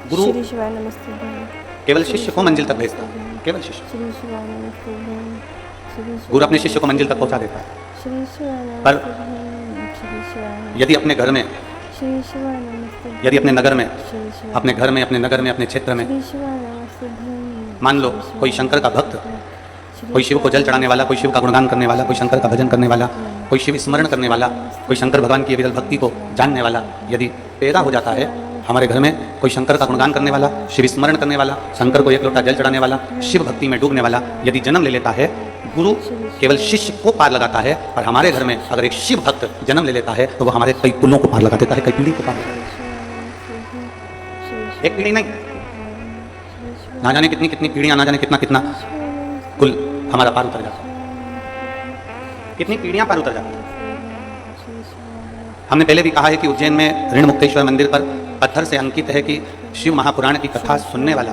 गुरु श्री शिवाय नमस्ते भगवान। केवल शिष्य को मंजिल तक भेजता है, केवल शिष्य। श्री शिवाय नमस्ते भगवान। श्री गुरु अपने शिष्य को मंजिल तक पहुंचा देता है। श्री शिवाय पर नमस्ते भगवान। श्री शिवाय यदि अपने घर में, श्री शिवाय नमस्ते भगवान। यदि अपने नगर में, श्री शिवाय अपने घर में, अपने नगर में, अपने क्षेत्र में श्री शिवाय नमस्ते भगवान। मान लो कोई शंकर का भक्त, कोई शिव को जल चढ़ाने वाला, कोई शिव का गुणगान करने वाला, कोई शंकर का भजन करने वाला, कोई शिव स्मरण करने वाला, कोई शंकर भगवान की विरल भक्ति को जानने वाला यदि पैदा हो जाता है हमारे घर में, कोई शंकर का गुणगान करने वाला, शिव स्मरण करने वाला, शंकर को एक लोटा जल चढ़ाने वाला, शिव भक्ति में डूबने वाला यदि जन्म ले लेता है, गुरु केवल शिष्य को पार लगाता है। और हमारे घर में अगर एक शिव भक्त जन्म ले लेता है तो वह हमारे कई कुलों को पार लगा देता है, कई पीढ़ी को पार लगा देता है। एक पीढ़ी नहीं, ना जाने कितनी कितनी पीढ़ियां, ना जाने कितना कितना कुल हमारा पार उतर जाता है, कितनी पीढ़ियां पार उतर जाती है। हमने पहले भी कहा है कि उज्जैन में ऋण मुक्तेश्वर मंदिर पर पत्थर से अंकित है कि शिव महापुराण की कथा सुनने वाला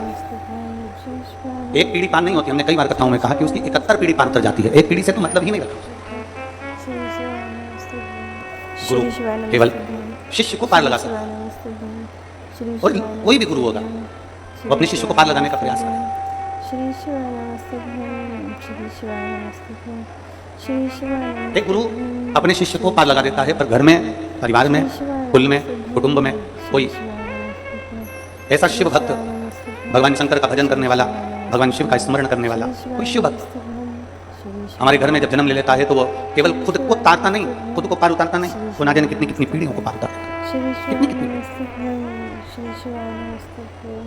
एक पीढ़ी पार नहीं होती। हमने कई बार कथाओं में कहा कि उसकी 71 पीढ़ी पार उतर जाती है। एक पीढ़ी से तो मतलब ही नहीं रखा। गुरु केवल शिष्य को पार लगा सकता है, और कोई भी गुरु होगा वो अपने शिष्य को पार लगाने का प्रयास करे। एक गुरु अपने शिष्य को पार लगा देता है, पर घर में, परिवार में, कुल में, कुटुंब में कोई ऐसा शिव भक्त, भगवान शंकर का भजन करने वाला, भगवान शिव का स्मरण करने वाला कोई शिव भक्त हमारे घर में जब जन्म ले लेता है तो वो केवल खुद को तारता नहीं, खुद को पार उतारता नहीं, वो ना जाने कितनी कितनी पीढ़ियों को पार उतारता है, कितनी कितनी।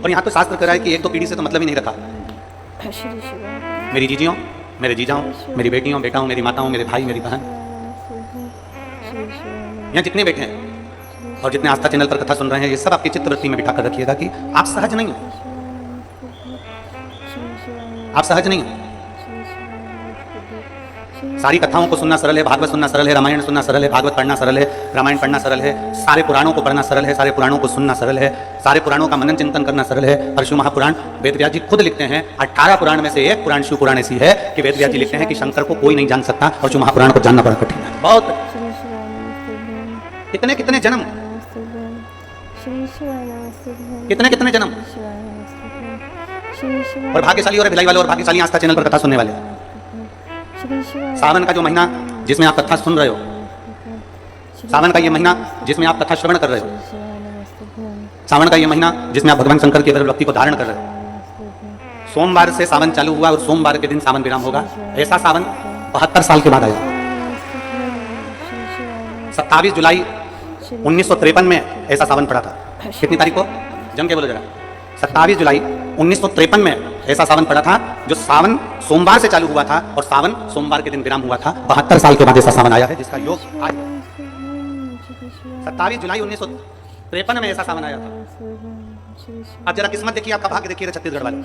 और यहाँ तो शास्त्र कह रहा है कि एक दो पीढ़ी से तो मतलब ही नहीं रखा। मेरी जीजियों, मेरे जीजाओं, मेरी बेटियों, बेटाओं, मेरी माताओं, मेरे भाई, मेरी बहन, यहाँ जितने बैठे हैं और जितने आस्था चैनल पर कथा सुन रहे हैं, ये सब आपकी चित्तवृत्ति में बिठा कर रखिएगा कि आप सहज नहीं हो, आप सहज नहीं हो। सारी कथाओं को सुनना सरल है, भागवत सुनना सरल है, रामायण सुनना सरल है, भागवत पढ़ना सरल है, रामायण पढ़ना सरल है, सारे पुराणों को पढ़ना सरल है, सारे पुराणों को सुनना सरल है, सारे पुराणों का मनन चिंतन करना सरल है। और शिव महापुराण वेदव्यास जी खुद लिखते हैं, 18 पुराण में से एक पुराण शिव पुराण ऐसी है कि वेदव्यास जी लिखते हैं कि शंकर को कोई नहीं जान सकता और शिव महापुराण को जानना बड़ा कठिन है, बहुत। कितने कितने जन्म, कितने कितने जन्म, और भाग्यशाली और भिलाई वाले और भाग्यशाली आस्था चैनल पर कथा सुनने वाले। सावन का जो महीना जिसमें आप कथा सुन रहे हो, सावन का ये महीना जिसमें आप कथा श्रवण कर रहे हो, सावन का ये महीना जिसमें आप भगवान शंकर की भक्ति को धारण कर रहे हो, सोमवार से सावन चालू हुआ और सोमवार के दिन सावन विराम होगा। ऐसा सावन 72 साल के बाद आया। 27 जुलाई 1953 में ऐसा सावन पड़ा था। कितनी तारीख को, जम के बोलो जरा। 27 जुलाई 1953 में ऐसा सावन पड़ा था, जो सावन सोमवार से चालू हुआ था और सावन सोमवार के दिन विराम हुआ था। 72 साल के बाद ऐसा सावन आया है जिसका योग आज 27 जुलाई 1953 में ऐसा सावन आया था। अब जरा किस्मत देखिए, आपका भाग्य देखिए छत्तीसगढ़ वाले,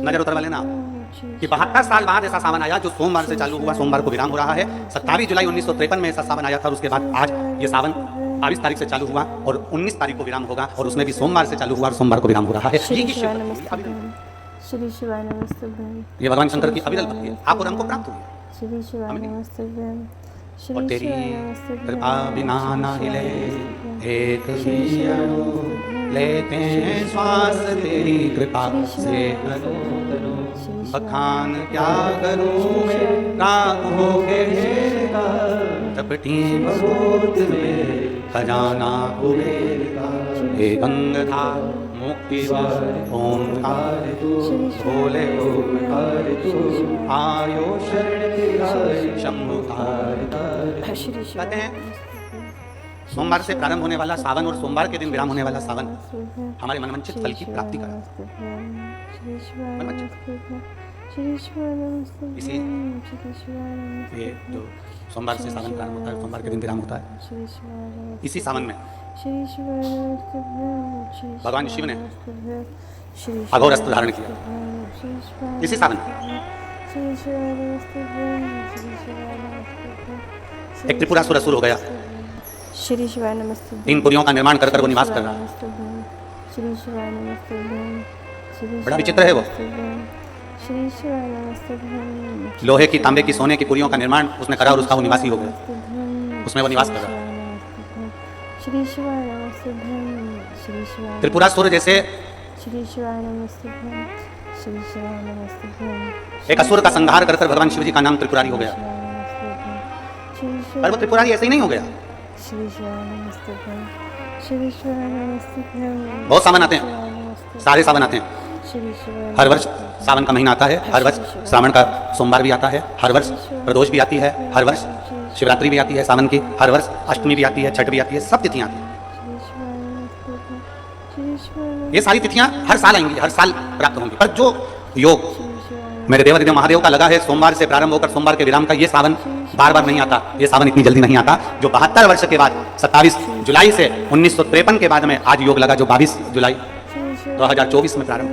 नजर उतर वाले ना, कि 72 साल बाद ऐसा सावन आया जो सोमवार से चालू हुआ, सोमवार को विराम हो रहा है। 27 जुलाई 1953 में ऐसा सावन आया था और उसके बाद आज ये सावन 22 तारीख से चालू हुआ और 19 तारीख को विराम होगा, और उसमें भी सोमवार से चालू हुआ और सोमवार को विराम हो रहा है। ये भगवान शंकर की अविरल भक्ति है, आप और हमको प्राप्त हुई। और तेरी कृपा बिना ना हिले एक भी अणु, लेते हैं श्वास तेरी कृपा से करो, बखान क्या करूं मैं, रात हो के घेरा, चपटी भगवत में खजाना कुबेर का, हे गंगाधार मुक्तिवार ओंकार तू, भोले ओंकार तू, आयो शरण तेरा शंभुकार। कहते हैं सोमवार से प्रारंभ होने वाला सावन और सोमवार के दिन विराम होने वाला सावन हमारे मनवांछित फल की प्राप्ति करा। इसी ये जो सोमवार से सावन प्रारंभ होता है, सोमवार के दिन विराम होता है, इसी सावन में भगवान शिव ने अघोर अस्त्र धारण किया। इसी सावन एक त्रिपुरासुर असुर हो गया। श्री शिवाय नमस्ते। 3 पुरियों का निर्माण कर कर वो निवास कर रहा। श्री शिवाय नमस्ते। बड़ा विचित्र है वो। श्री शिवाय नमस्ते। लोहे की, तांबे की, सोने की पुरियों का निर्माण उसने करा और उसका वो निवासी हो गया, उसमें वो निवास कर रहा। श्री शिवाय नमस्ते। त्रिपुरासुर जैसे श्री शिवाय नमस्तुभ्यं श्री शिवाय नमस्तुभ्यं एक असुर का संहार कर भगवान शिव जी का नाम त्रिपुरारी हो गया। पर वो त्रिपुरारी ऐसे ही नहीं हो गया। श्री शिवाय नमस्तुभ्यं श्री शिवाय नमस्तुभ्यं बहुत सावन आते हैं, सारे सावन आते हैं। श्री शिवाय हर वर्ष सावन का महीना आता है, हर वर्ष श्रावण का सोमवार भी आता है, हर वर्ष प्रदोष भी आती है, हर वर्ष शिवरात्रि भी आती है सावन की, हर वर्ष अष्टमी भी आती है, छठ भी आती है, सब तिथियां आती हैं। ये सारी तिथियां हर साल आएंगी, हर साल प्राप्त होंगी। पर जो योग मेरे देवाधिदेव महादेव का लगा है सोमवार से प्रारंभ होकर सोमवार के विराम का, ये सावन बार बार नहीं आता, ये सावन इतनी जल्दी नहीं आता। जो 72 वर्ष के बाद 27 जुलाई से 1953 के बाद में आज योग लगा, जो 22 जुलाई 2024 में प्रारंभ।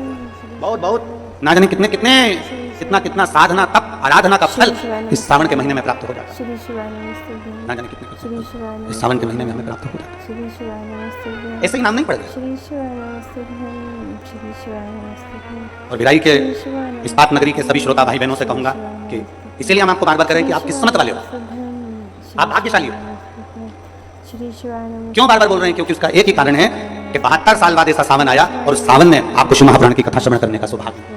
बहुत बहुत ना जाने कितने कितने कितना कितना साधना तप आराधना का फल इस सावन के महीने में प्राप्त हो जाता है। ना जाने कितने इस सावन के महीने में हमें प्राप्त हो जाता है। ऐसे ही नाम नहीं पड़ेगा। और भिलाई के इस्पात नगरी के सभी श्रोता भाई बहनों से कहूंगा कि इसीलिए हम आपको बार बार कह रहे हैं कि आप किस्मत वाले हो, आप भाग्यशाली हो। क्यों बार बार बोल रहे हैं? क्योंकि उसका एक ही कारण है कि 72 साल बाद ऐसा सावन आया और उस सावन ने आपको शिव महापुराण की कथा श्रवण करने का सौभाग्य दिया।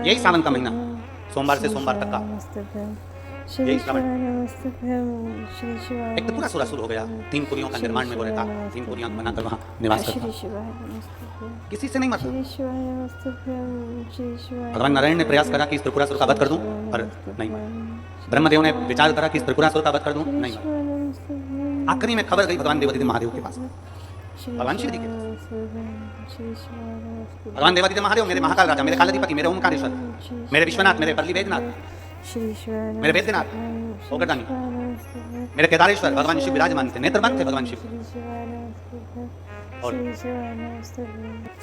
यही सावन का महीना, सोमवार से सोमवार तक का यही श्रावण। एक तो पूरा सुरासुर हो गया, 3 पुरियों का निर्माण में वो रहता, 3 पुरियां बनाकर वहां निवास करता, किसी से नहीं मरता। भगवान नारायण ने प्रयास करा कि इस त्रिपुरासुर का वध कर दूं, पर नहीं मरा। ब्रह्मदेव ने विचार करा कि इस त्रिपुरासुर का वध कर दूं, नहीं मरा। आखिरी में खबर गई भगवान देवाधिदेव महादेव के पास, भगवान शिव जी के पास। भगवान देवाधिदेव महादेव मेरे महाकाल राजा, मेरे कालाधिपति, मेरे ओंकारेश्वर, मेरे विश्वनाथ, मेरे परली वेदनाथ, मेरे वेद्यनाथ, ओगरदानी, मेरे केदारेश्वर भगवान शिव विराजमान थे, नेत्रबंध थे भगवान शिव। और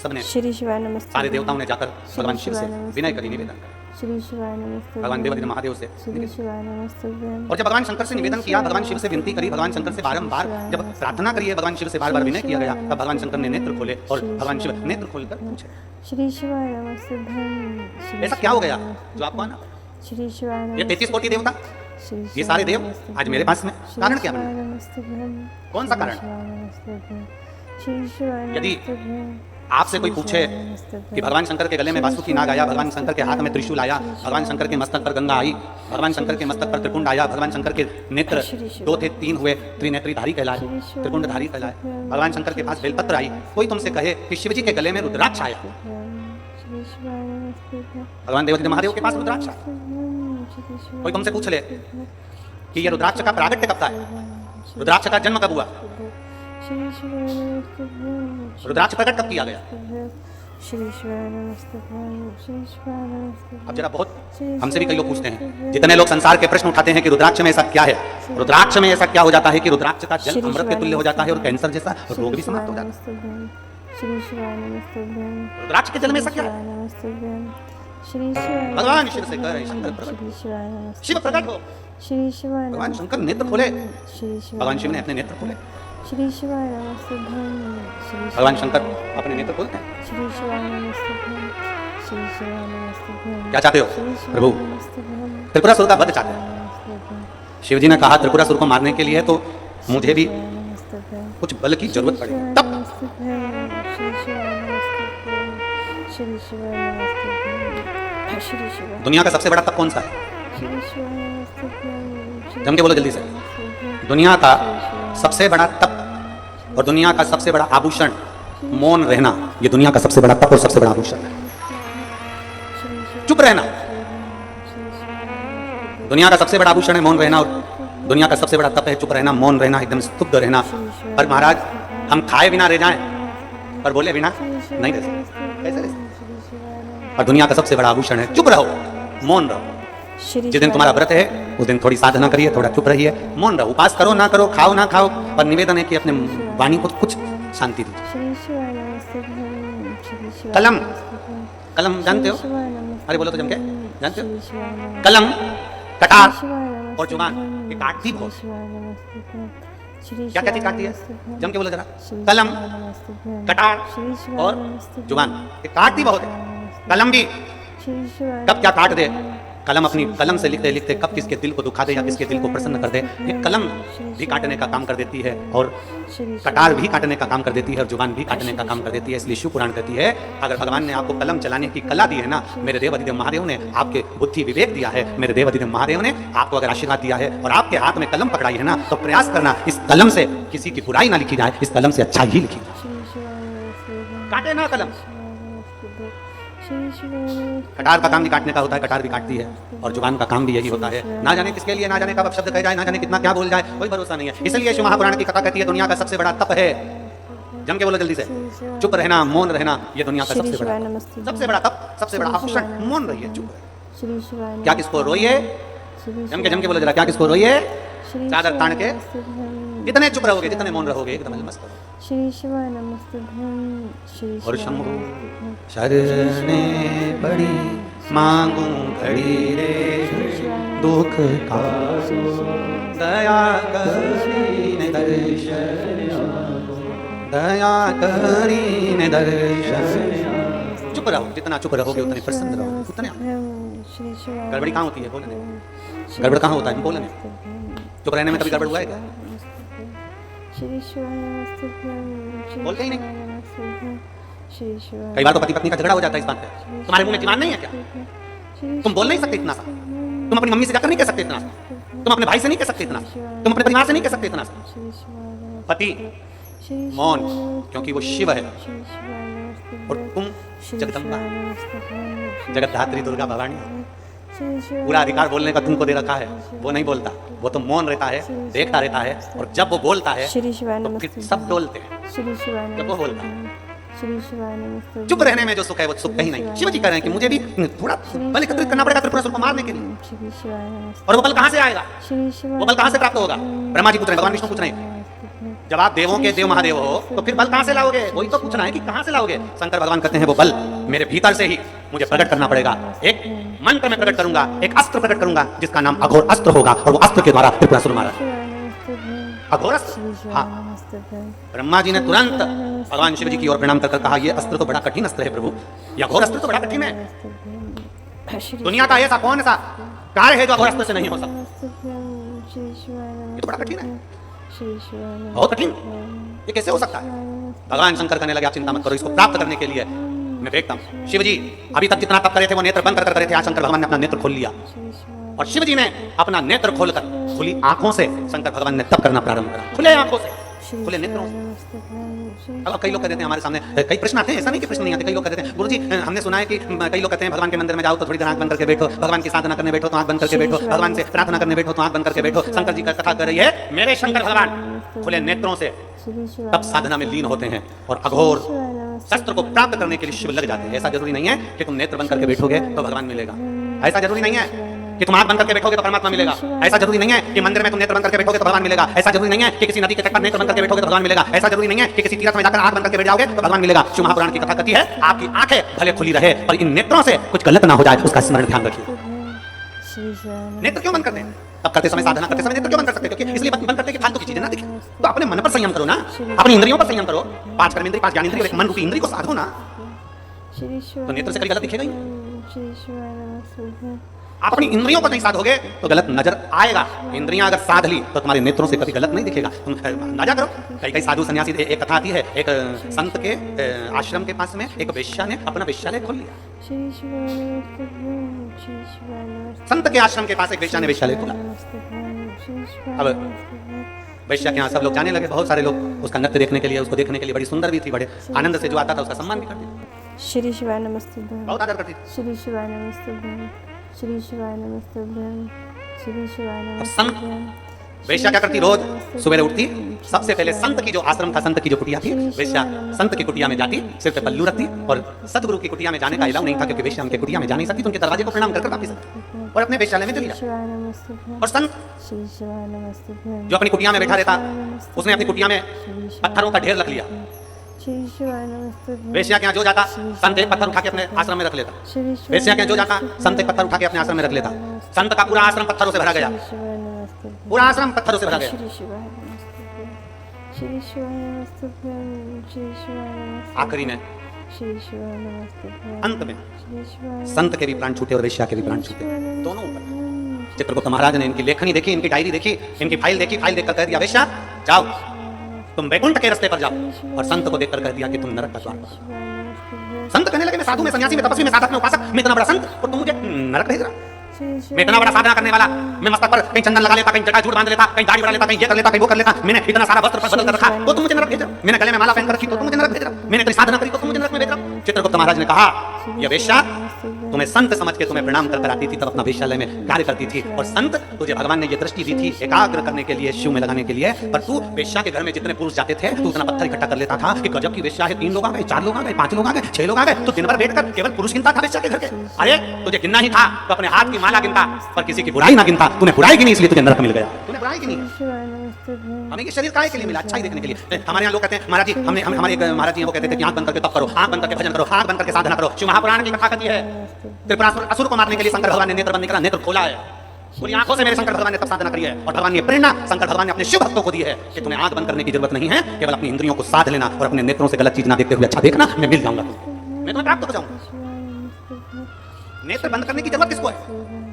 सबने सारे देवताओं ने जाकर भगवान शिव से विनय करी, निवेदन करा भगवान देवाधिदेव महादेव से। और जब भगवान शंकर से निवेदन किया, भगवान शिव से विनती करी, भगवान शंकर से बारंबार जब प्रार्थना करी है, भगवान शिव से बार बार विनय किया गया, तब भगवान शंकर ने नेत्र खोले और भगवान शिव नेत्र खोलकर पूछे, ऐसा क्या हो गया जो आपको आना? ये 33 कोटि देवता, ये सारे देव आज मेरे पास में, कारण क्या बना? कौन सा कारण? यदि आपसे कोई पूछे कि भगवान शंकर के गले में वासुकी नाग आया, भगवान शंकर के हाथ में त्रिशूल आया, भगवान शंकर के मस्तक पर गंगा आई, भगवान शंकर के मस्तक पर त्रिकुंड आया, भगवान शंकर के नेत्र 2 थे 3 हुए, त्रिनेत्रीधारी कहलाए, त्रिकुंडधारी कहलाए, भगवान शंकर के पास बेलपत्र आई, कोई तुमसे कहे कि शिव जी के गले में रुद्राक्ष आया, भगवान देवाधिदेव महादेव के पास रुद्राक्ष आया, कोई तुमसे पूछ ले कि ये रुद्राक्ष का प्रागट्य कब था, रुद्राक्ष का जन्म कब हुआ, रुद्राक्ष प्रकट कब किया गया? अब जरा बहुत हमसे भी कई लोग पूछते हैं, जितने लोग संसार के प्रश्न उठाते हैं कि रुद्राक्ष में ऐसा क्या है, रुद्राक्ष में ऐसा क्या हो जाता है कि रुद्राक्ष का जल अमृत के तुल्य हो जाता है और कैंसर जैसा रोग भी समाप्त हो जाता है। रुद्राक्ष के जल में ऐसा क्या है? भगवान शिव से कह रहे शंकर प्रकट, शिव प्रकट हो। भगवान शंकर नेत्र खोले, भगवान शिव ने अपने नेत्र खोले। भगवान शंकर अपने नेत्र खोलते हैं। क्या चाहते हो प्रभु? त्रिपुरासुर का वध चाहते हैं। शिव जी ने कहा त्रिपुरासुर को मारने के लिए तो मुझे भी कुछ बल की जरूरत पड़ेगी, तब दुनिया का सबसे बड़ा तप कौन सा है? जम के बोलो जल्दी से। दुनिया का सबसे बड़ा तप और दुनिया का सबसे बड़ा आभूषण मौन रहना, ये दुनिया का सबसे बड़ा तप और सबसे बड़ा आभूषण है। चुप रहना दुनिया का सबसे बड़ा आभूषण है, मौन रहना, और दुनिया का सबसे बड़ा तप है चुप रहना, मौन रहना, एकदम स्तब्ध रहना। पर महाराज हम खाए बिना रह जाएं पर बोले बिना नहीं रह सकते, कैसे रह सकते? और दुनिया का सबसे बड़ा आभूषण है चुप रहो, मौन रहो। जिस दिन तुम्हारा व्रत है उस दिन थोड़ी साधना करिए, थोड़ा चुप रहिए, मौन रहो, उपास करो ना करो, खाओ ना खाओ, पर निवेदन है कि अपने वाणी को कुछ शांति दीजिए। कलम, कलम जानते हो? अरे बोलो तो जम के, जानते हो? कलम, कटार और जुबान ये काटती बहुत। क्या क्या चीज काटती है? जम के बोलो जरा। कलम, कटार और जुबान ये काटती बहुत है। कलम भी कब क्या काट दे कलम अपनी कलम से लिखते लिखते कब किसके दिल को दुखा दे या किसके दिल को प्रसन्न कर दे, ये कलम भी काटने का काम कर देती है और कटार भी काटने का काम कर देती है और जुबान भी काटने का काम कर देती है। इसलिए शिव पुराण कहती है अगर भगवान ने आपको कलम चलाने की कला दी है ना, मेरे देव अधिदेव महादेव ने आपके बुद्धि विवेक दिया है, मेरे देव अधिदेव महादेव ने आपको अगर आशीर्वाद दिया है और आपके हाथ में कलम पकड़ाई है ना, तो प्रयास करना इस कलम से किसी की बुराई ना लिखी जाए, इस कलम से अच्छा ही लिखी जाए। काटे ना कलम। कटार का काम भी काटने का होता है, कटार भी काटती है और जुबान का काम भी यही होता है। ना जाने किसके लिए, ना जाने कब शब्द कह जाए, ना जाने कितना क्या बोल जाए, कोई भरोसा नहीं है। इसलिए शिव महापुराण की कथा कहती है दुनिया का सबसे बड़ा तप है, जम के बोलो जल्दी से, चुप रहना, मौन रहना, ये दुनिया का सबसे बड़ा तप, सबसे बड़ा आभूषण। मौन रहिए, चुप रहिए। क्या किसको रोइए, जम के बोलो जरा, क्या किसको रोइए, चादर तान के। जितने चुप रहोगे, जितने मौन रहोगे, एकदम मस्त रहोगे। श्री शिवाय नमस्तुभ्यं, श्री और शंभु शरणे बड़ी मांगू घड़ी रे दुख का दया करीने दर्शन, दया करीने दर्शन। चुप रहो, जितना चुप रहोगे उतने प्रसन्न रहोगे, उतने। गड़बड़ी कहाँ होती है, बोलने में गड़बड़ कहाँ होता है, बोलने में। चुप रहने में कभी गड़बड़ हुआ है क्या? बोलते ही नहीं। कई बार तो पति पत्नी का झगड़ा हो जाता है इस बात पे। तुम्हारे मुंह में जीवन नहीं है क्या? तुम बोल नहीं सकते इतना सा? तुम अपनी मम्मी से जाकर नहीं कह सकते इतना सा? तुम अपने भाई से नहीं कह सकते इतना सा? तुम अपने परिवार से नहीं कह सकते इतना सा? पति मौन, क्योंकि वो शिव है और तुम जगदम्बा, जगतधात्री दुर्गा भवानी। पूरा अधिकार बोलने का तुमको दे रखा है, वो नहीं बोलता, वो तो मौन रहता है, देखता रहता है और जब वो बोलता है तो फिर सब डोलते हैं। जब वो बोलता है, चुप रहने में जो सुख है वो सुख कहीं नहीं। शिव जी कह रहे हैं कि मुझे भी थोड़ा बल एकत्रित करना पड़ेगा त्रिपुरासुर को मारने के लिए। और वो बल कहाँ से आएगा, वो बल कहाँ से प्राप्त होगा? ब्रह्मा जी पूछ रहे हैं, भगवान विष्णु पूछ रहे हैं, जब आप देवों के देव महादेव हो तो फिर बल कहाँ से लाओगे? वही तो पूछना है कि कहाँ से लाओगे। शंकर भगवान कहते हैं वो बल मेरे भीतर से ही मुझे प्रकट करना पड़ेगा। एक मंत्र में प्रकट करूंगा, एक अस्त्र प्रकट करूंगा जिसका नाम अघोर अस्त्र होगा और वो अस्त्र के द्वारा त्रिपुरासुर मारा। अघोर अस्त्र। हाँ, ब्रह्मा जी ने तुरंत भगवान शिव जी की ओर प्रणाम कर कहा, ये अस्त्र तो बड़ा कठिन अस्त्र है प्रभु, ये अघोर अस्त्र तो बड़ा कठिन है। दुनिया का ऐसा कौन सा कार्य है जो अघोर अस्त्र से नहीं हो सकता? ये तो बड़ा कठिन है, बहुत कठिन। ये कैसे हो सकता है? भगवान शंकर कहने लगे आप चिंता मत करो, इसको प्राप्त करने के लिए मैं देखता हूँ। शिव जी अभी तक जितना तप करे थे वो नेत्र बंद कर करे थे, आज शंकर भगवान ने अपना नेत्र खोल लिया और शिव जी ने अपना नेत्र खोलकर खुली आंखों से शंकर भगवान ने तप करना प्रारंभ करा, खुले आंखों से, खुले नेत्रों से। अब कई लोग कहते हैं हमारे सामने कई प्रश्न आते हैं, ऐसा नहीं कि प्रश्न नहीं आते। कई लोग कहते हैं गुरुजी हमने सुना है कि कई लोग कहते हैं भगवान के मंदिर में जाओ तो थोड़ी देर आंख बंद करके बैठो, भगवान की साधना करने बैठो तो आंख बंद करके बैठो, भगवान से प्रार्थना करने बैठो तो आंख बंद करके बैठो। शंकर जी का कथा कर रही है, मेरे शंकर भगवान खुले नेत्रों से तब साधना में लीन होते हैं और अघोर शस्त्र को प्राप्त करने के लिए शिव लग जाते हैं। ऐसा जरूरी नहीं है कि तुम नेत्र बंद करके बैठोगे तो भगवान मिलेगा, ऐसा जरूरी नहीं है कि तुम आंख बंद करके बैठोगे तो परमात्मा मिलेगा, ऐसा जरूरी नहीं है कि मंदिर में तुम नेत्र बंद करके बैठोगे तो भगवान मिलेगा, ऐसा जरूरी नहीं है कि किसी नदी के तट पर नेत्र बंद करके बैठोगे तो भगवान मिलेगा, ऐसा जरूरी नहीं है कि किसी तीर्थ में जाकर आंख बंद करके बैठ जाओगे तो भगवान मिलेगा। शिव महापुराण की कथा कहती है आपकी आंखें भले खुली रहे पर इन नेत्रों से कुछ गलत ना हो जाए, उसका स्मरण ध्यान रखिए। नेत्र क्यों बंद करते हैं? अब करते समय, साधना करते समय नेत्र क्यों बंद कर सकते हैं? क्योंकि इसलिए बंद करते हैं कि फालतू की चीजें ना दिखे। तो अपने मन पर संयम करो ना, अपनी इंद्रियों पर संयम करो, 5 कर्मेंद्रिय, 5 ज्ञानेंद्रिय, एक मन रूपी इंद्रिय को साधो ना, तो नेत्र से कभी गलत दिखेगा ही नहीं। आप अपनी इंद्रियों को नहीं साधोगे तो गलत नजर आएगा। इंद्रियां अगर साध ली तो तुम्हारे नेत्रों से कभी गलत नहीं दिखेगा। तुम अंदाजा करो, कई साधु सन्यासी, एक कथा आती है, एक संत के आश्रम के पास में एक वेश्या ने अपना वेश्यालय खोल लिया। संत के आश्रम के पास एक वेश्या ने वेश्यालय खोला। अब वेश्या के यहाँ सब लोग जाने लगे, बहुत सारे लोग उसका नृत्य देखने के लिए, उसको देखने के लिए, बड़ी सुंदर भी थी, बड़े आनंद से जो आता था उसका सम्मान भी करते, श्री शिवाय नमस्ते, बहुत आदर करती। श्री शिवाय नमस्ते, श्री शिवाय नमस्ते, श्री शिवाय नमस्ते। संत वेश्या क्या करती? रोज सुबह उठती, सबसे पहले संत की जो आश्रम था, संत की जो कुटिया थी, वेश्या संत की कुटिया में जाती, सिर पे पल्लू रखती और सतगुरु की कुटिया में जाने का अलाउ नहीं था क्योंकि वेश्या उनके कुटिया में जा नहीं सकती, तो उनके दरवाजे को प्रणाम करके वापस और अपने वेश्यालय में चली जाती। और संत जो अपनी कुटिया में बैठा रहता, उसने अपनी कुटिया में पत्थरों का ढेर रख लिया। वेश्या के यहाँ जो जाता, संत एक पत्थर उठा के अपने आश्रम में रख लेता। वेश्या के यहाँ जो जाता, संत एक पत्थर उठा के अपने आश्रम में रख लेता। संत का पूरा आश्रम पत्थरों से भरा गया, पूरा आश्रम पत्थरों से भरा गया। आखिरी में श्री शिवाय नमस्तुभ्यं। अंत में श्री शिवाय संत के भी प्राण छूटे और वेश्या के भी प्राण छूटे, दोनों ऊपर। चित्रगुप्त महाराज ने इनकी लेखनी देखी, इनकी डायरी देखी, इनकी फाइल देखी, फाइल देखकर कह दिया वेश्या जाओ तुम वैकुंठ के रास्ते पर जाओ, और संत को देखकर कह दिया कि तुम नरक का द्वार पर। संत कहने लगे मैं साधु में सन्यासी में तपस्वी में साधक में उपासक में इतना बड़ा संत, और तुम मुझे नरक भेज रहा। मैं इतना बड़ा साधना करने वाला, मैं मस्तक पर कहीं चंदन लगा लेता, कहीं जटा झूठ बांध लेता, कहीं दाढ़ी बढ़ा लेता, कहीं ये कर लेता, कहीं वो कर लेता, मैंने इतना सारा वस्त्र पर बदल कर रखा, तो तुम मुझे नरक भेज रहा। मैंने गले में माला पहन कर रखी, तो तुम मुझे नरक भेज रहा। मैंने इतनी साधना करी, तो तुम मुझे नरक में भेज रहा। चित्रगुप्त महाराज ने कहा ये वेश्या तुम्हें संत समझ के तुम्हें प्रणाम कर आती थी, तब अपना वेश्यालय में कार्य करती थी, और संत तुझे भगवान ने ये दृष्टि दी थी एकाग्र करने के लिए, शिव में लगाने के लिए, पर तू वेश्या के घर में जितने पुरुष जाते थे तू उतना पत्थर इकट्ठा कर लेता था कि गजब की वेश्या है, 3 लोग आ गए, 4 लोग आ गए, 5 लोग आ गए, 6 लोग आ गए, तो दिन भर बैठकर केवल पुरुष गिनता था वेश्या के घर के। अरे तुझे गिनना ही था तो अपने हाथ की माला गिनता, पर किसी की बुराई ना गिनता। तूने बुराई की नहीं, इसलिए तुझे नरक मिल गया। तूने बुराई की नहीं, हमें ये शरीर काहे के लिए मिला? अच्छाई देखने के लिए। हमारे यहाँ लोग कहते हैं महाराज जी, हमने हमारे एक महाराज जी वो कहते थे कि आंख बंद करके तप करो, आंख बंद करके भजन करो, आंख बंद करके साधना करो। शिव महापुराण की कथा कहती है त्रिपुरासुर असुर को मारने के लिए शंकर भगवान ने नेत्र बंद नहीं करा, नेत्र खोला है। पूरी आंखों से मेरे शंकर भगवान ने तप साधना करी है, और भगवान ने प्रेरणा शंकर भगवान ने अपने शिव भक्तों को दी है कि तुम्हें आंख बंद करने की जरूरत नहीं है, केवल अपनी इंद्रियों को साध लेना और अपने नेत्रों से गलत चीज ना देखते हुए अच्छा देखना, मैं मिल जाऊंगा, मैं तुम्हें प्राप्त हो जाऊंगा। नेत्र बंद करने की जरूरत किसको है?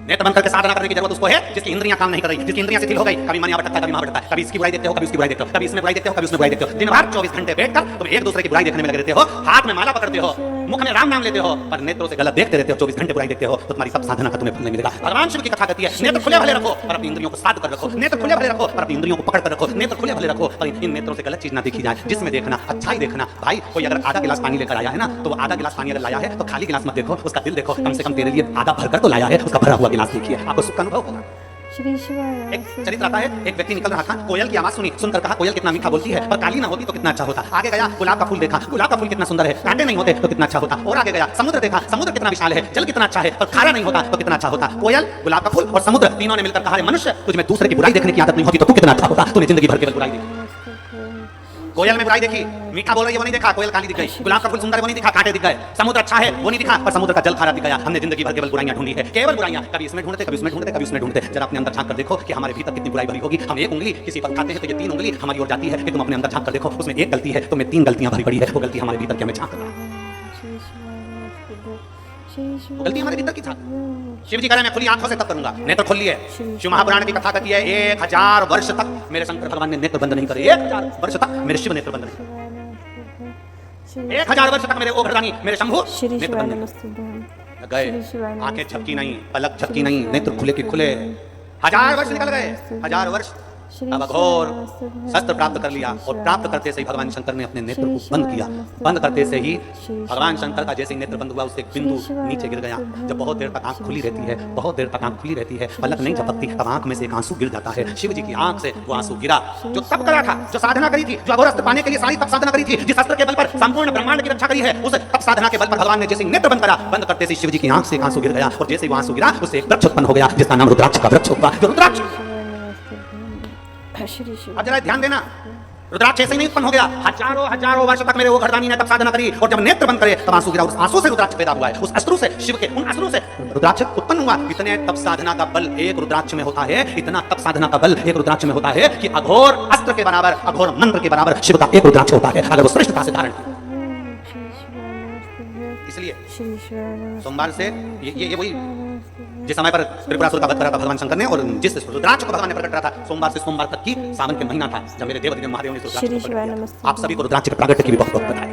नेत्र बंद करके साधना करने की जरूरत उसको है जिसकी इंद्रियां काम नहीं कर रही, जिसकी इंद्रियां शिथिल हो गई, कभी मन यहाँ भटकता है, कभी वहाँ भटकता है, कभी इसकी बुराई देखते हो, कभी उसकी बुराई देखते हो, कभी इसमें बुराई देखते हो, कभी उसमें बुराई देखते हो। दिन भर 24 घंटे बैठकर तुम एक दूसरे की बुराई देखने में लगे रहते हो, हाथ में माला पकड़ते हो, मुख में राम नाम लेते हो, पर नेत्रों से गलत देखते रहते हो, 24 घंटे बुराई देखते हो, तो तुम्हारी सब साधना का तुम्हें फल नहीं मिलेगा। भगवान शिव की कथा कहती है नेत्र खुले भले रखो और अपनी इंद्रियों को साध कर रखो, नेत्र खुले भले रखो और अपनी इंद्रियों को पकड़ कर रखो, नेत्र खुले भले रखो और इन नेत्रों से गलत चीज ना देखी जाए, जिसमें देखना अच्छा ही देखना। भाई कोई अगर आधा गिलास पानी लेकर आया है ना, तो वो आधा गिलास पानी अगर लाया है तो खाली गिलास मत देखो, उसका दिल देखो, कम से कम तेरे लिए आधा भरकर तो लाया है, उसका भरा हुआ गिलास देखिए, आपको सुख का अनुभव होगा। श्री शिवाय एक चरित्र आता है, एक व्यक्ति निकल रहा था, कोयल की आवाज सुनी, सुनकर कहा कोयल कितना मीठा बोलती है, पर काली ना होती तो कितना अच्छा होता। आगे गया, गुलाब का फूल देखा, गुलाब का फूल कितना सुंदर है, कांटे नहीं होते तो कितना अच्छा होता। और आगे गया, समुद्र देखा, समुद्र कितना विशाल है, जल कितना अच्छा है, और खारा नहीं होता तो कितना अच्छा होता। कोयल, गुलाब का फूल और समुद्र तीनों ने मिलकर कहा मनुष्य तुझमें दूसरे की बुराई देखने की आदत नहीं होती तो तू कितना अच्छा होता, तूने जिंदगी भर केवल बुराई देखी। कोयल में बुराई देखी, मीठा बोल रही है वो नहीं देखा, कोयल काली दिख गई। गुलाब का फूल सुंदर है वो नहीं दिखा, कांटे दिख गए। समुद्र अच्छा है वो नहीं दिखा, पर समुद्र का जल खारा दिख गया। हमने जिंदगी भर केवल बुराइयां ढूंढी है, केवल बुराइयां, कभी इसमें ढूंढते, कभी उसमें ढूंढते, कभी उसमें ढूंढते। जरा अपने अंदर झांक कर देखो कि हमारे भीतर कितनी बुराई भरी होगी। हम एक उंगली किसी पर खाते हैं तो ये 3 उंगली हमारी ओर जाती है, कि तुम अपने अंदर झांक कर देखो, उसमें एक गलती है तो मैं 3 गलतियां भरी पड़ी है। वो गलती हमारे भीतर की हमें झांक कर, गलती हमारे भीतर की था। शिव जी कह रहे मैं खुली आंखों से तब करूंगा, नेत्र खोल लिए। शिव महापुराण की कथा कहती है 1000 वर्ष तक मेरे शंकर भगवान ने नेत्र बंद नहीं करे, 1000 वर्ष तक मेरे शिव नेत्र बंद नहीं, 1000 वर्ष तक मेरे ओ घरदानी मेरे शंभु नेत्र बंद नहीं गए। आंखें झपकी नहीं, पलक झपकी नहीं, नेत्र खुले के खुले। 1000 वर्ष निकल गए, 1000 वर्ष अब अघोर शस्त्र प्राप्त कर लिया, और प्राप्त करते से ही भगवान शंकर ने अपने नेत्र को बंद किया। बंद करते से ही भगवान शंकर का जैसे ही नेत्र बंद हुआ उससे एक बिंदु नीचे गिर गया। जब बहुत देर तक आंख खुली रहती है, बहुत देर तक आंख खुली रहती है, पलक नहीं झपकती, तब आंख में से एक आंसू गिर जाता है। शिव जी की आंख से वो आंसू गिरा। जो तप करा था, जो साधना करी थी, जो अघोर अस्त्र पाने के लिए सारी तप साधना करी थी, जिस अस्त्र के बल पर संपूर्ण ब्रह्मांड की रक्षा करी है, उस तप साधना के बल पर भगवान ने जैसे नेत्र बंद करा, बंद करते से शिव जी की आंख से एक आंसू गिर गया, और जैसे वो आंसू गिरा उससे एक वृक्ष उत्पन्न हो गया जिसका नाम रुद्राक्ष का वृक्ष हुआ। जो रुद्राक्ष, अब जरा ध्यान देना, रुद्राक्ष ऐसे ही नहीं उत्पन्न हो गया। हजारों वर्ष तक मेरे वो घरदानी ने तप साधना करी, और जब नेत्र बंद करे तब आंसू गिरा, उस आंसू से रुद्राक्ष पैदा हुआ है। उस अस्त्रों से, शिव के उन अस्त्रों से रुद्राक्ष उत्पन्न हुआ। इतने तप साधना का बल एक रुद्राक्ष में होता है, इतना तप साधना का बल एक रुद्राक्ष में होता है कि अघोर अस्त्र के बराबर, अघोर मंत्र के बराबर शिव का एक रुद्राक्ष होता है, अगर वो श्रेष्ठता से धारण। इसलिए सोमवार से ये वही जिस समय पर त्रिपुरासुर का वध करा था भगवान शंकर ने, और जिस रुद्राक्ष को भगवान ने प्रकट करा था, सोमवार से सोमवार तक की सावन के महीना था जब मेरे देव महादेव ने रुद्राक्ष को प्रकट किया। आप सभी को रुद्राक्ष के प्रागट्य की भी बहुत बहुत बधाई।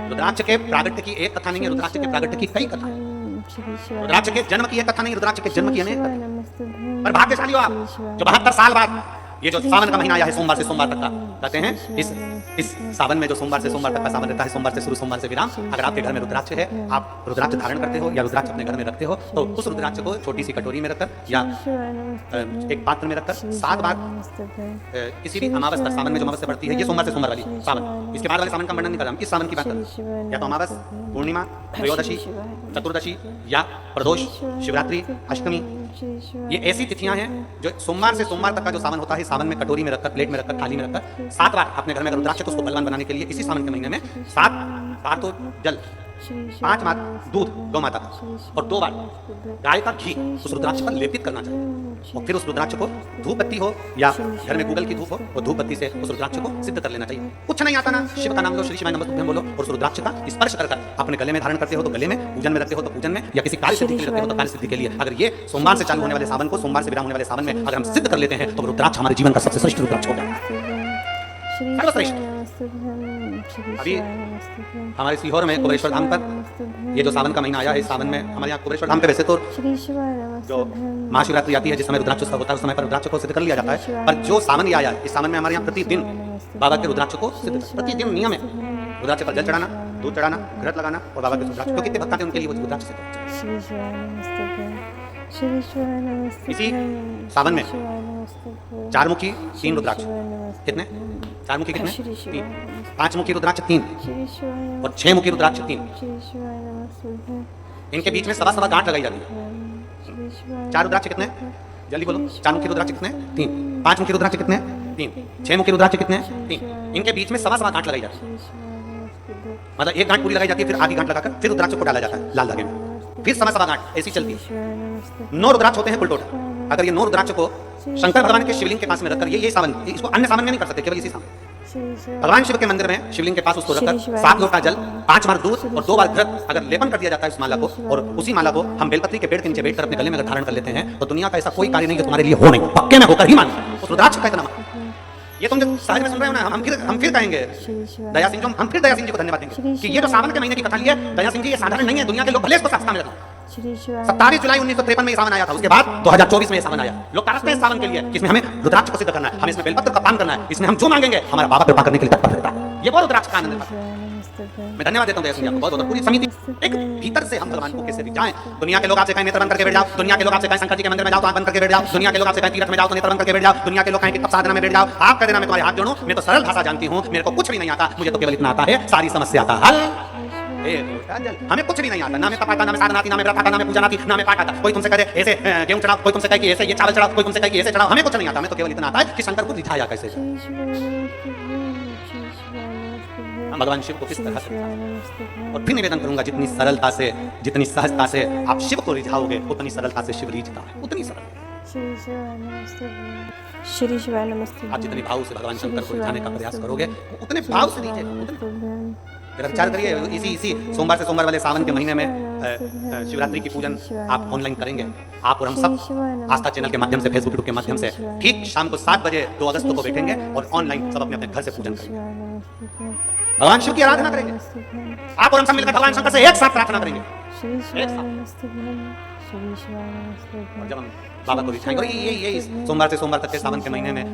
रुद्राक्ष के प्रागट्य की एक कथा नहीं है, रुद्राक्ष के प्रागट्य की कई कथा। रुद्राक्ष के जन्म की एक कथा नहीं, रुद्राक्ष के जन्म की अनेक कथा। पर भाग्यशाली हो आप जो 72 साल बाद ये जो सावन का महीना आया है, सोमवार से सोमवार तक का, कहते हैं इस सावन में जो सोमवार से सोमवार तक का सावन रहता है, सोमवार से शुरू सोमवार से विराम, अगर आपके घर में रुद्राक्ष है, आप रुद्राक्ष धारण करते हो या रुद्राक्ष अपने घर में रखते हो, तो उस रुद्राक्ष को छोटी सी कटोरी में रखकर या एक पात्र में रखकर 7 बार किसी भी अमावस्या, सावन में जो अमावस्या पड़ती है, ये सोमवार से सोमवार वाली सावन, इसके बाद वाले सावन का वर्णन नहीं कर रहा, इस सावन की बात कर, या तो अमावस, पूर्णिमा, त्रयोदशी, चतुर्दशी या प्रदोष, शिवरात्रि, अष्टमी, ये ऐसी तिथियां हैं जो सोमवार से सोमवार तक का जो सावन होता है, सावन में कटोरी में रखकर, प्लेट में रखकर, थाली में रखकर 7 बार अपने घर में रुद्राक्ष को उसको बलवान बनाने के लिए इसी सावन के महीने में 7 बार तो जल, 5 बार दूध गौ माता का और 2 बार गाय का घी उस रुद्राक्ष पर लेपित करना चाहिए और फिर उस रुद्राक्ष को धूप बत्ती हो या घर में गूगल की धूप हो और धूप बत्ती से उस रुद्राक्ष को सिद्ध कर लेना चाहिए। कुछ नहीं आता ना, शिव का नाम लो, श्री शिवाय नमस्तुभ्यं बोलो और उस रुद्राक्ष का स्पर्श कर अपने गले में धारण करते हो तो गले में, पूजन में रखते हो तो पूजन में, या किसी कार्य सिद्धि के लिए रखते हो तो कार्य सिद्धि के लिए। अगर ये सोमवार से चालू होने वाले सावन को, सोमवार से विराम होने वाले सावन में अगर हम सिद्ध कर लेते हैं तो रुद्राक्ष हमारे जीवन का सबसे श्रेष्ठ रुद्राक्ष हो गया, सर्वश्रेष्ठ। अभी हमारे सीहोर में कुबेरेश्वर धाम पर ये जो सावन का महीना आया है, इस सावन में हमारे यहाँ कुबेरेश्वर धाम पे वैसे तो जो महाशिवरात्रि आती है जिस समय रुद्राक्ष उत्सव होता है उस समय पर रुद्राक्ष को सिद्ध कर लिया जाता है, पर जो सावन ये आया इस सावन में हमारे यहाँ प्रतिदिन बाबा के रुद्राक्ष को सिद्ध, प्रतिदिन नियम है रुद्राक्ष पर जल चढ़ाना, दूध चढ़ाना, घृत लगाना और बाबा के रुद्राक्ष, जो कितने भक्त आते हैं उनके लिए वो रुद्राक्ष सिद्ध। इसी सावन में 4 मुखी 3 रुद्राक्ष, कितने 4 मुखी कितने 3, 5 मुखी रुद्राक्ष 3 और 6 मुखी रुद्राक्ष 3। इनके बीच में सवा गांठ लगाई जाती है। 4 रुद्राक्ष कितने, जल्दी बोलो, 4 मुखी रुद्राक्ष कितने 3, 5 मुखी रुद्राक्ष कितने 3, 6 मुखी रुद्राक्ष कितने 3। इनके बीच में सवा गांठ लगाई जाती है, मतलब एक गांठ पूरी लगाई जाती है, फिर आधी गांठ लगाकर फिर रुद्राक्ष को डाला जाता है लाल धागे में, फिर सवा गांठ ऐसी चलती है। 9 रुद्राक्ष होते हैं कुल टोटल। अगर ये 9 रुद्राक्ष को शंकर भगवान के शिवलिंग के पास में रखकर, ये सावन, इसको अन्य सावन में नहीं कर सकते, केवल इसी सावन भगवान शिव के मंदिर में शिवलिंग के पास उसको रखकर 7 लोटा जल, 5 बार दूध और 2 बार घृत अगर लेपन कर दिया जाता है उस माला को, और उसी माला को हम बेलपत्री के पेड़ के नीचे बैठकर अपने गले में अगर धारण कर लेते हैं तो दुनिया का ऐसा कोई कार्य नहीं जो तुम्हारे लिए हो नहीं, पक्के में होकर ही मानो। उस रुद्राक्ष का इतना ये तुम जो सहज में सुन रहे हो ना, हम फिर कहेंगे दया सिंह जी, हम फिर दया सिंह जी को धन्यवाद देंगे कि ये जो सावन के महीने की कथा ली है, दया सिंह जी ये साधारण नहीं है, दुनिया के लोग भले इसको सस्ता में रखा। 27 जुलाई 1953 में ये सावन आया था, उसके बाद 2024 में ये सावन आया। लोग तरसते हैं सावन के लिए कि इसमें हमें रुद्राक्ष को सिद्ध करना है, हमें इसमें बेलपत्र का पान करना है, इसमें हम जो मांगेंगे हमारा बाबा कृपा करने के लिए तत्पर रहता है। ये बहुत रुद्राक्ष का आनंद है। मैं धन्यवाद देता हूँ दया सिंह जी को, बहुत पूरी समिति। एक भीतर से हम भगवान को कैसे जाएं। दुनिया के लोग आपसे कहें नेत्र बंद करके बैठ जाओ, दुनिया के लोग आपसे कहें शंकर जी के मंदिर में जाओ तो आंख बंद करके बैठ जाओ, दुनिया के लोग आपसे कहें तीर्थ में जाओ तो नेत्र बंद करके बैठ जाओ, दुनिया के लोग कहें कि तप साधना में बैठ जाओ, आप कह देना मैं तुम्हारे हाथ जोड़ूं, मैं तो सरल भाषा जानती हूँ, मेरे को कुछ भी नहीं आता, मुझे तो केवल इतना आता है, सारी समस्या का हल। हमें कुछ भी नहीं आता, ना मैं तपाता, ना मैं साधना आती, ना मैं व्रत आता, ना मैं पूजा आती, ना मैं पाठ आता। कोई तुमसे कहे ऐसे गेहूं चढ़ाओ, कोई तुमसे कहे कि ऐसे ये चावल चढ़ाओ, कोई तुमसे कहे कि ऐसे चढ़ाओ, हमें कुछ नहीं आता, हमें तो केवल इतना आता है कि शंकर को रिझाया कैसे, भगवान शिव को किस तरह से। और फिर निवेदन करूंगा, जितनी सरलता से, जितनी सहजता से आप शिव को रिझाओगे उतनी सरलता से शिव रिझता है, उतनी सरल। श्री शिवाय नमस्ते। आप जितने भाव से भगवान शंकर को रिझाने का प्रयास करोगे उतने भाव से रीझे। जरा विचार करिए, इसी सोमवार से सोमवार वाले सावन के महीने में शिवरात्रि की पूजन आप ऑनलाइन करेंगे, आप और हम सब आस्था चैनल के माध्यम से, फेसबुक के माध्यम से ठीक शाम को 7 बजे 2 अगस्त को बैठेंगे और ऑनलाइन सब अपने अपने घर से पूजन करेंगे, भगवान शिव की आराधना करेंगे। आप और हम सब मिलकर भगवान शंकर से एक साथ प्रार्थना करेंगे। और जब हम बाबा को रिझाएंगे, और ये सोमवार से सोमवार तक के सावन के महीने में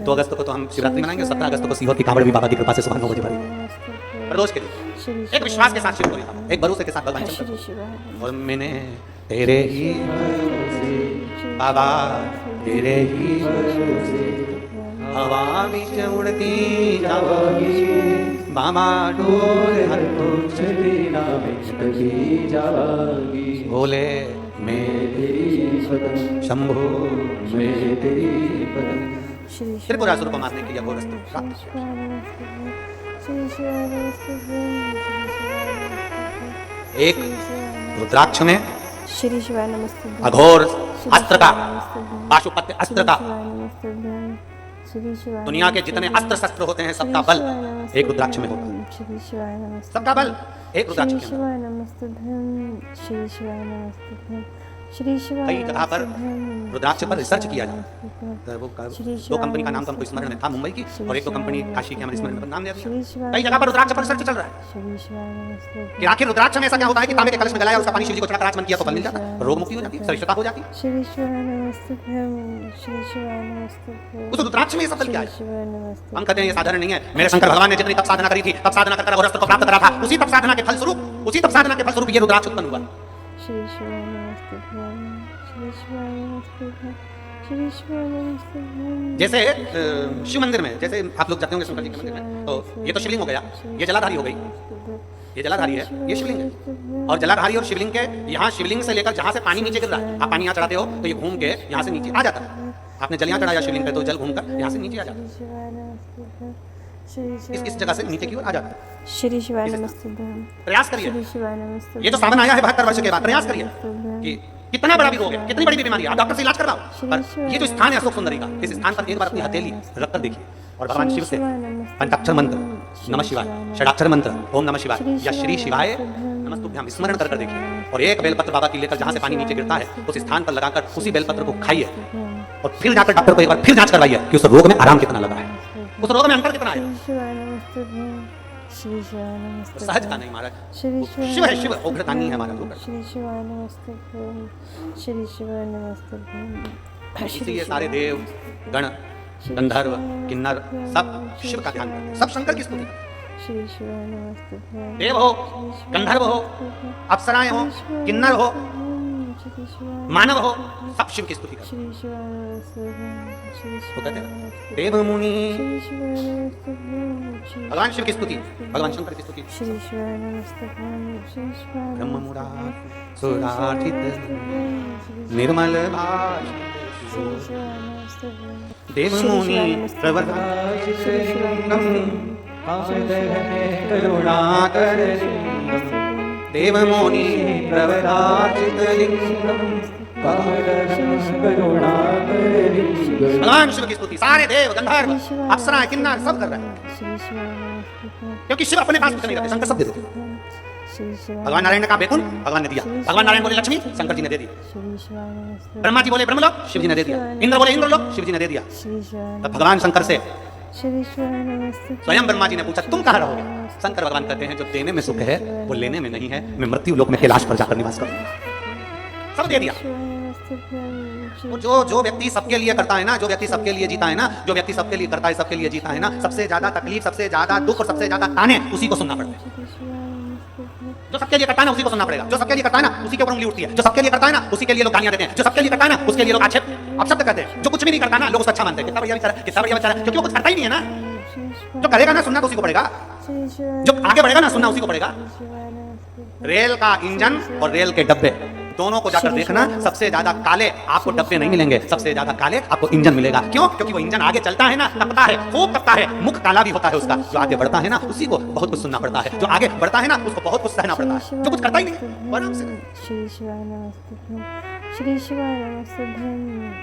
2 अगस्त को तो हम शिवरात्रि मनाएंगे, 17 अगस्त को सीहोर की कांवड़ भी बाबा की कृपा से सुबह 9 बजे भरेगी। प्रदोष के लिए एक विश्वास के साथ शिव को रिझाओ, एक भरोसे के साथ भगवान शंकर। और मैंने तेरे ही भरोसे बाबा, तेरे ही भरोसे हवा में उड़ती जाओगी बाबा, डोर हर तो चली ना कभी जाओगी, बोले मैं तेरी बदन, शंभो मैं तेरी बदन। त्रिपुरासुर को मारने के लिए घोर एक रुद्राक्ष में श्री शिवाय नमस्ते, अघोर अस्त्र का, पाशुपत्य अस्त्र का, दुनिया के जितने अस्त्र शस्त्र होते हैं सबका बल एक रुद्राक्ष में होता है, सबका बल एक रुद्राक्ष में। कई जगह पर रुद्राक्ष पर रिसर्च किया जाता है, वो 2 कंपनी का नाम तो हमको स्मरण में था मुंबई की, और एक 2 कंपनी काशी की हमारे स्मरण में नाम दिया। कई जगह पर रुद्राक्ष पर रिसर्च चल रहा है कि आखिर रुद्राक्ष में ऐसा क्या होता है कि तांबे के कलश में गलाया, उसका पानी शिव जी को चढ़ाकर आचमन किया तो फल मिल जाता है, रोग मुक्ति हो जाती है, श्रेष्ठता हो जाती है। उस रुद्राक्ष में ये सब फल क्या है? हम कहते हैं ये साधारण नहीं है। मेरे शंकर भगवान ने जितनी तप साधना करी थी, तप साधना कर अघोर अस्त्र को प्राप्त करा था, उसी तप साधना के फलस्वरूप ये रुद्राक्ष उत्पन्न हुआ। जैसे शिव मंदिर में, जैसे आप लोग जाते होंगे शंकर जी के मंदिर में, तो ये तो शिवलिंग हो गया, ये जलाधारी हो गई, ये जलाधारी है, ये शिवलिंग है। और जलाधारी और शिवलिंग के यहाँ, शिवलिंग से लेकर जहाँ से पानी नीचे गिर रहा है, आप पानी यहाँ चढ़ाते हो तो ये घूम के यहाँ से नीचे आ जाता है। आपने जल यहाँ चढ़ाया शिवलिंग पे तो जल घूमकर यहाँ से नीचे आ जाता है। इस जगह से नीचे की ओर आ जाता है। श्री शिवाय नमस्तुभ्यं। प्रयास करिए, श्री शिवाय नमस्तुभ्यं। ये जो सावन आया है 72 वर्ष के बाद, प्रयास करिए कि कितना बड़ा भी रोग है, कितनी बड़ी भी बीमारी है, आप डॉक्टर से इलाज करवाओ, पर ये जो स्थान है अशोक सुंदरी का, इस स्थान पर एक बार अपनी हथेली रखकर देखिए और भगवान शिव से पंचाक्षर मंत्र नमः शिवाय, षडाक्षर मंत्र ओम नमः शिवाय या श्री शिवाय नमस्तुभ्यं स्मरण कर देखिए, और एक बेलपत्र बाबा की लेकर जहां से पानी नीचे गिरता है उस स्थान पर लगाकर उसी बेलपत्र को खाइए और फिर जाकर डॉक्टर को एक बार फिर जांच करवाइए कि उस रोग में आराम कितना लगा है, उस रोग में अंतर कितना है। श्री शिवाय नमस्तुभ्यं। सहज का नहीं महाराज, श्री शिव है, शिव उग्रतानी है महाराज। श्री शिवाय नमस्तुभ्यं। श्री शिवाय नमस्तुभ्यं। इसी ये सारे देव गण गंधर्व किन्नर सब शिव का ध्यान करते हैं, सब शंकर की स्तुति करते हैं। श्री शिवाय नमस्तुभ्यं। देव हो, गंधर्व हो, अप्सराएं हो, किन्नर हो, मानव हो, सब शिव की स्तुति करते हैं। श्री शिवाय नमस्तुभ्यं। श्री वो कहते हैं शिवाय देव मुनि, शिवाय नमस्तुभ्यं। भगवान शिव की स्तुति, भगवान शंकर की स्तुति। श्री शिवाय नमस्तुभ्यं। श्री शिवाय ब्रह्म मुरार सुराचित निर्मल भाषित श्री शिवाय नमस्तुभ्यं। देव मुनि प्रवरा करुणाकर देव मुनि प्रवराचित भगवान शिव की स्तुति सारे देव गंधर्व अप्सराएं किन्नर सब कर रहे हैं, श्री शिवाय नमस्तुभ्यं। क्योंकि शिव अपने पास कुछ नहीं रखते, शंकर सब दे देते। श्री शिवाय भगवान नारायण ने कहा बेकुन, भगवान ने दिया। भगवान नारायण बोले लक्ष्मी, शंकर जी ने दे दी। श्री शिवाय नमस्तुभ्यं। ब्रह्मा जी बोले ब्रह्मलोक, शिव जी ने दे दिया। इंद्र बोले इंद्रलोक, शिव जी ने दे दिया। श्री शिवाय तब भगवान शंकर से श्री शिवाय नमस्तुभ्यं। स्वयं ब्रह्मा जी ने पूछा तुम कहाँ रहोगे? शंकर भगवान कहते हैं जो देने में सुख है वो लेने में नहीं है, मैं मृत्यु लोक में कैलाश पर जाकर निवास करूंगा। सब दे दिया। वो जो व्यक्ति सबके लिए करता है ना, जो व्यक्ति सबके लिए जीता है ना, जो व्यक्ति सबके लिए करता है, सबके लिए जीता है ना, सबसे ज्यादा तकलीफ, सबसे ज्यादा दुख और सबसे ज्यादा ताने उसी को सुनना पड़ता है। जो सबके लिए करता है ना उसी को सुनना पड़ेगा, जो सबके लिए करता है ना उसी के ऊपर उंगली उठती है, जो सबके लिए करता है ना उसी के लिए लोग गालियां देते हैं, जो सबके लिए करता है ना उसके लिए लोग आक्षेप अपशब्द कहते हैं, जो कुछ भी नहीं करता ना लोग उसको अच्छा मानते हैं, कितना बढ़िया बेचारा, कितना बढ़िया बेचारा, क्योंकि वो कुछ करता ही नहीं है ना। जो करेगा ना सुनना तो उसी को पड़ेगा, जो आगे बढ़ेगा ना सुनना उसी को पड़ेगा। रेल का इंजन और रेल के डब्बे दोनों को जाकर देखना, सबसे ज्यादा काले आपको डब्बे नहीं मिलेंगे, सबसे ज्यादा काले आपको इंजन मिलेगा। क्यों? क्योंकि वो इंजन आगे चलता है ना, तपता है, खूब तपता है, मुख काला भी होता है उसका। जो आगे बढ़ता है ना उसी को बहुत कुछ सुनना पड़ता है, जो आगे बढ़ता है ना उसको बहुत कुछ सहना पड़ता है, जो कुछ करता ही नहीं वो आराम से। श्री शिवाय नमस्तुभ्यं। श्री शिवाय नमस्तुभ्यं।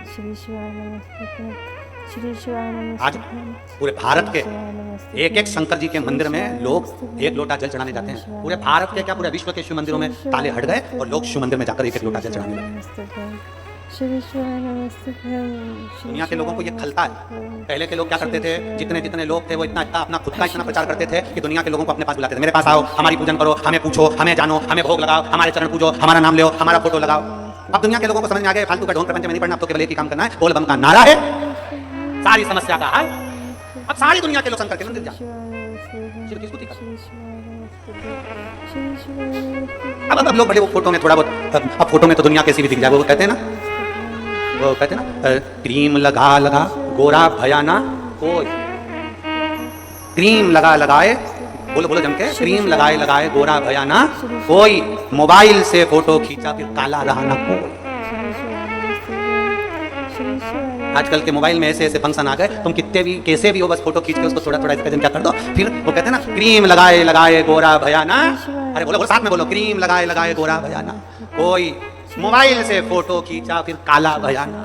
श्री शिवाय नमस्तुभ्यं। श्री शिवाय आज पूरे भारत के एक एक शंकर जी के मंदिर में लोग एक लोटा जल चढ़ाने जाते हैं। पूरे भारत के क्या पूरे विश्व के शिव मंदिरों में ताले हट गए और लोग शिव मंदिर में जाकर एक एक लोटा जल चढ़ाने लगे। दुनिया के लोगों को ये खलता है। पहले के लोग क्या करते थे, जितने जितने लोग थे वो इतना अपना खुद का इतना प्रचार करते थे कि दुनिया के लोगों को अपने पास बुलाते थे, मेरे पास आओ, हमारी पूजन करो, हमें पूछो, हमें जानो, हमें भोग लगाओ, हमारे चरण पूजो, हमारा नाम लो, हमारा फोटो लगाओ। अब दुनिया के लोगों को समझ में आ गया फालतू का ढोंग प्रपंच में नहीं पड़ना, अब तो केवल एक ही काम करना है, बोल बम का नारा है, सारी समस्या का हल। अब सारी दुनिया के लोग शंकर के मंदिर जाते हैं, शिव की स्तुति करते हैं। अब लोग बड़े वो फोटो में थोड़ा बहुत, अब फोटो में तो दुनिया कैसी भी दिख जाए, वो कहते हैं ना क्रीम लगा लगा गोरा भयाना कोई, क्रीम लगा लगाए, बोलो बोलो जम के, क्रीम लगाए लगाए गोरा भयाना कोई, मोबाइल से फोटो खींचा फिर काला रहा ना कोई। आजकल के मोबाइल में ऐसे ऐसे फंक्शन आ गए, तुम कितने भी कैसे भी हो बस फोटो खींच के उसको थोड़ा थोड़ा इसका क्या कर दो, फिर वो कहते हैं ना क्रीम लगाए लगाए गोरा भयाना, अरे बोलो बोलो साथ में बोलो, क्रीम लगाए लगाए गोरा भयाना कोई, मोबाइल से फोटो खींचा फिर काला भयाना।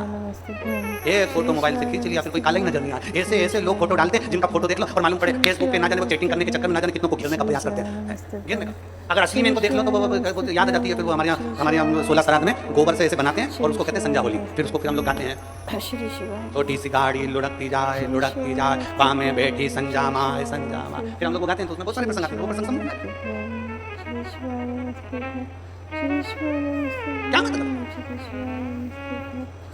एक फोटो मोबाइल से खींच लिया फिर कोई काला ही नजर नहीं आया। ऐसे ऐसे लोग फोटो डालते हैं जिनका फोटो देख लो और मालूम पड़े फेसबुक पे ना जाने वो चैटिंग करने के चक्कर में ना जाने कितनों को गिरने का प्रयास करते हैं, गिरने का। अगर असली में इनको देख लो तो वो याद आ जाती है। फिर वो हमारे यहाँ 16 श्राद्ध में गोबर से ऐसे बनाते हैं और उसको कहते हैं संजा होली, फिर उसको फिर हम लोग गाते हैं, छोटी सी गाड़ी लुढ़कती जाए पाँव में बैठी संजा माँ संजा माँ, फिर हम लोग गाते हैं तो उसमें बहुत सारे प्रसंग आते हैं, वो प्रसंग क्या मतलब?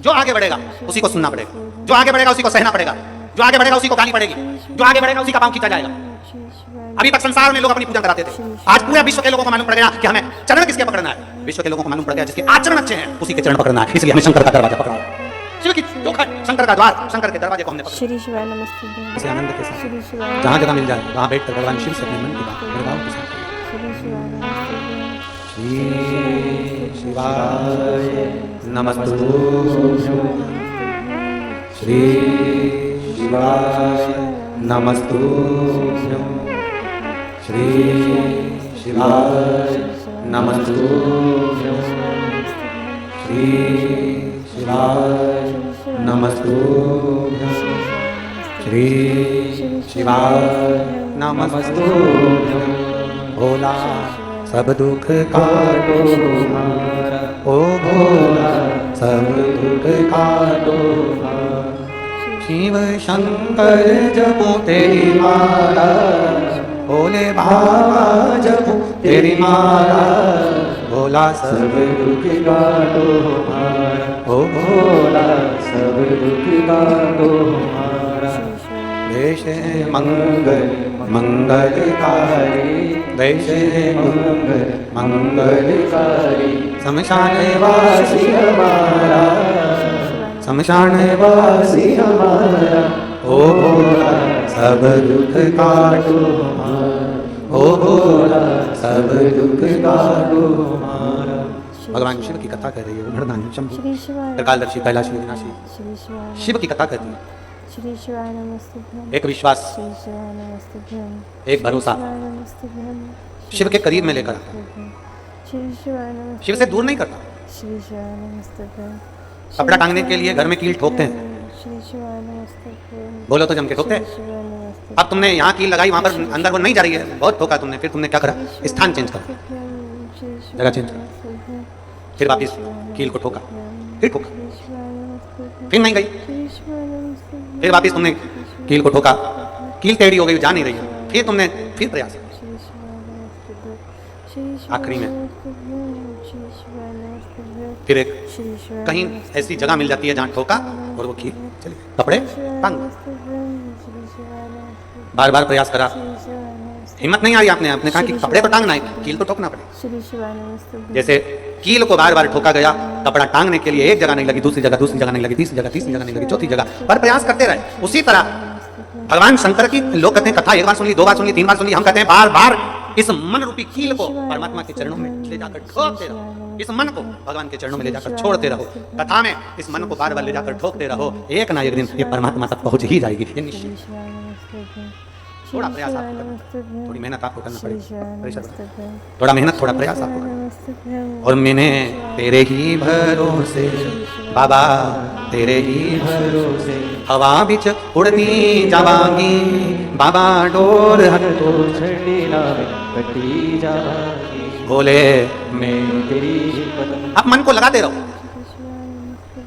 जो आगे बढ़ेगा उसी को सुनना पड़ेगा, जो आगे बढ़ेगा उसी को सहना पड़ेगा, जो आगे बढ़ेगा उसी को गाली पड़ेगी, जो आगे बढ़ेगा उसी का पांव खींचा जाएगा। अभी तक संसार में लोग अपनी पूजा कराते थे, आज पूरे विश्व के लोगों को मालूम पड़ गया कि हमें चरण किसके पकड़ना है। विश्व के लोगों को मालूम पड़ गया जिसके आचरण अच्छे हैं उसी के चरण पकड़ना है, इसलिए हमें शंकर का दरवाजा पकड़ना है। शिव की चौखट, शंकर का द्वार, शंकर के दरवाजे को हमने पकड़ा। श्री शिवाय नमस्तुभ्यं। इसे आनंद के साथ जहाँ जगह मिल जाए वहाँ बैठकर भगवान शिव से अपने मन की बात मेरे भाव के साथ। श्री शिवाय नमस्तुभ्यं। श्री शिवाय नमस्तुभ्यं श्री शिवाय नमस्तुभ्यं श्री शिवाय नमस्तुभ्यं श्री शिवाय नमस्तुभ्यं भोला सब दुख काटो हमारा, ओ भोला सब दुख काटो हमारा। शिव शंकर जपो तेरी माला, भोले बाबा जपो तेरी माला, भोला सब दुख काटो हमारा, ओ भोला सब दुख काटो हमारा। देश मंगल मंगलकारी, देश मंगल मंगलकारी, शमशान वासी हमारा, शमशान वासी हमारा, ओ भोला सब दुख काटो हमारा, ओ भोला सब दुख काटो हमारा। भगवान शिव की कथा कर रही है, उद्धरदानी शंभु त्रिकालदर्शी कैलाशी विनाशी शिव की कथा करती है। श्री शिवाय नमस्तुभ्यं, एक विश्वास, श्री शिवाय नमस्तुभ्यं, एक भरोसा नमस्तुभ्यं, शिव के करीब में लेकर आता, श्री शिवाय नमस्तुभ्यं, शिव से दूर नहीं करता। श्री शिवाय नमस्तुभ्यं, कपड़ा टांगने के लिए घर में कील ठोकते हैं, श्री शिवाय नमस्तुभ्यं, बोलो तो जम के ठोकते हैं। श्री शिवाय नमस्तुभ्यं, अब तुमने यहाँ कील लगाई, वहां पर अंदर वो नहीं जा रही है, बहुत ठोका तुमने, फिर तुमने क्या करा, स्थान चेंज करा, जगह चेंज करा, फिर वापिस कील को ठोका, फिर ठोका, फिर नहीं गई, फिर वापिस तुमने कील को ठोका, कील टेढ़ी हो गई, जा नहीं रही है, फिर तुमने फिर प्रयास, आखिरी में फिर एक कहीं ऐसी जगह मिल जाती है जहाँ ठोका और वो कील चली, कपड़े टांग, बार बार प्रयास करा, हिम्मत नहीं आई, आपने आपने कहा कि कपड़े तो टांगना है, कील तो ठोकना पड़े। जैसे कील को बार बार ठोका गया, कपड़ा टांगने के लिए एक जगह नहीं लगी, दूसरी जगह नहीं लगी, तीसरी जगह नहीं लगी, चौथी जगह पर प्रयास करते रहे। उसी तरह भगवान शंकर की लोग कहते हैं कथा एक बार सुन ली, दो बार सुन ली, तीन बार सुन ली, हम कहते हैं बार बार इस मन रूपी कील को परमात्मा के चरणों में ले जाकर ठोकते रहो, इस मन को भगवान के चरणों में ले जाकर छोड़ते रहो। कथा में इस मन को बार बार ले जाकर ठोकते रहो, एक ना एक दिन ये परमात्मा तक पहुंच ही जाएगी, ये निश्चित। थोड़ा प्रयास आपको करना, थोड़ी मेहनत आपको करना पड़ेगी, थोड़ा मेहनत थोड़ा प्रयास आपको करना। और मैंने तेरे ही भरोसे बाबा, तेरे ही भरोसे हवा बिच उड़ती जावांगी बाबा, डोर हटो छड़ी लावे कटी जावांगी, बोले मैं तेरी। अब मन को लगाते रहो,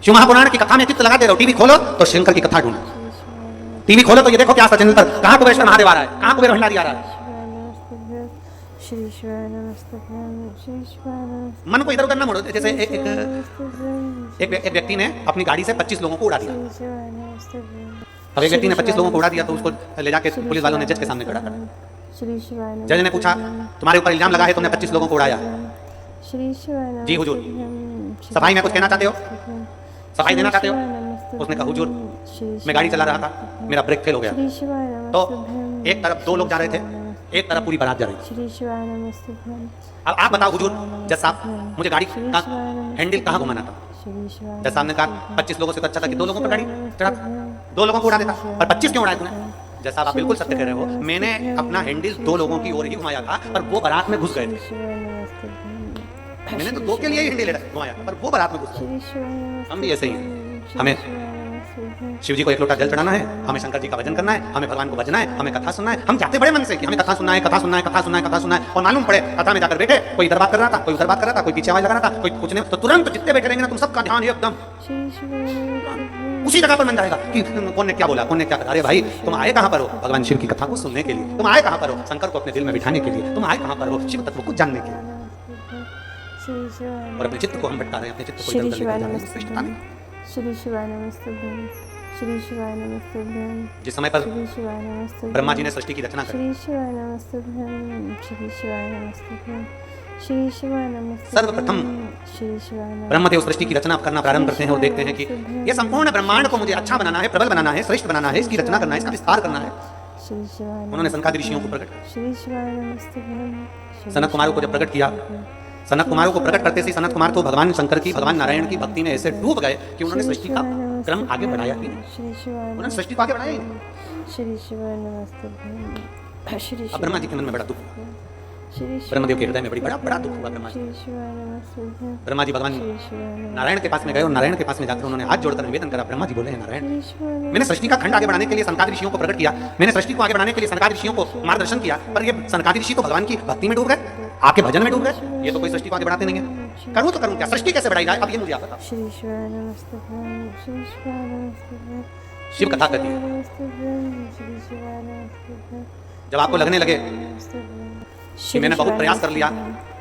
शिव महापुराण की कथा में चित्त लगाते रहो। टीवी खोलो तो शंकर की कथा ढूंढो, टीवी खोलो तो ये देखो क्या चैनल पर कहाँ कुबेरेश्वर महादेव आ रहा है, कहाँ कुबेर भंडारी आ रहा है। मन को इधर उधर ना मोड़ो। जैसे एक व्यक्ति ने अपनी गाड़ी से 25 लोगों को उड़ा दिया। अब एक व्यक्ति ने 25 लोगों को उड़ा दिया तो उसको ले जाके पुलिस वालों ने जज के सामने खड़ा कर। जज ने पूछा तुम्हारे ऊपर इल्जाम लगा है, तुमने 25 लोगों को उड़ाया। जी हुजूर, सफाई में कुछ कहना चाहते हो, सफाई देना चाहते हो? उसने कहा हुजूर मैं गाड़ी चला रहा था, मेरा ब्रेक फेल हो गया, तो एक तरफ 2 लोग जा रहे थे, एक तरफ पूरी बारात जा रही थी। अब आप बताओ हुजूर, जज साहब मुझे गाड़ी का हैंडल कहाँ घुमाना था? जज साहब ने कहा 25 लोगों से तो अच्छा था कि 2 लोगों पर गाड़ी चढ़ा, 2 लोगों को उड़ा देता, पर 25 क्यों उड़ाया तूने? जज साहब आप बिल्कुल सत्य कह रहे हो, मैंने अपना हैंडल 2 लोगों की ओर ही घुमाया था, पर वो बारात में घुस गए थे। मैंने तो 2 के लिए ही हैंडल घुमाया, पर वो बारात में घुस गए। हम भी ऐसे ही हैं, हमें शिव जी को 1 लोटा जल चढ़ाना है, हमें शंकर जी का भजन करना है, हमें भगवान को भजना है, हमें कथा सुनना है। हम जाते बड़े मन से कि हमें कथा सुनना है, कथा सुनना है, कथा सुनना है, कथा सुनना है, और मालूम पड़े कथा में जाकर बैठे कोई इधर बात कर रहा था, कोई उधर बात कर रहा था, कोई पीछे आवाज लगा रहा था, कोई कुछ नहीं, तो तुरंत जितने बैठे रहेंगे ना तुम सबका ध्यान एकदम उसी जगह पर मन जाएगा कि कौन ने क्या बोला, कौन ने क्या कहा। अरे भाई तुम आए कहाँ पर हो? भगवान शिव की कथा को सुनने के लिए। तुम आए कहाँ पर हो? शंकर को अपने दिल में बिठाने के लिए। तुम आए कहाँ पर हो? शिव तत्व को जानने के लिए। और अपने चित्त को हम भटका रहे हैं, अपने चित्त को इधर उधर लेकर जा रहे हैं, श्रेष्ठता नहीं। जिस समय पर ब्रह्मा जी ने सृष्टि की रचना करी, सर्वप्रथम ब्रह्मदेव सृष्टि की रचना करना प्रारंभ करते हैं और देखते हैं कि ये संपूर्ण ब्रह्मांड को मुझे अच्छा बनाना है, प्रबल बनाना है, श्रेष्ठ बनाना है, इसकी रचना करना है, इसका विस्तार करना है। उन्होंने सनकादि ऋषियों को प्रकट किया। सनत कुमारों को जब प्रकट किया, सनत कुमारों को प्रकट करते से सनत कुमार तो भगवान शंकर की, भगवान नारायण की भक्ति में ऐसे डूब गए कि उन्होंने सृष्टि का क्रम आगे बढ़ाया ही नहीं। उन्होंने सृष्टि को आगे बढ़ाया ही नहीं। श्री शिवाय नमस्तुभ्यं श्री अब ब्रह्मा जी के मन में बड़ा दुख हुआ, श्री ब्रह्मदेव के हृदय में बड़ा दुख हुआ। ब्रह्मा जी श्री शिवाय नमस्तुभ्यं ब्रह्मा जी भगवान श्री शिवाय नारायण के पास में गए और नारायण के पास में जाकर उन्होंने हाथ जोड़कर निवेदन करा। ब्रह्मा जी बोले, हैं नारायण, नमस्तुभ्यं मैंने सृष्टि का खंड आगे बढ़ाने के लिए सनकादि ऋषियों को प्रकट किया, मैंने सृष्टि को आगे बढ़ाने के लिए सनकादि ऋषियों को मार्गदर्शन किया, पर ये सनकादि ऋषि तो भगवान की भक्ति में डूब गए, आपके भजन में डूब गए, ये तो कोई सृष्टि को आगे बढ़ाते नहीं है। करूँ तो करूँ क्या, सृष्टि कैसे बढ़ाई जाए, अब ये मुझे आप बताओ। श्री शिवाय नमस्तुभ्यं श्री शिवाय नमस्तुभ्यं शिव कथा कहती है, नमस्तुभ्यं श्री शिवाय नमस्तुभ्यं जब आपको लगने लगे नमस्तुभ्यं कि मैंने बहुत प्रयास कर लिया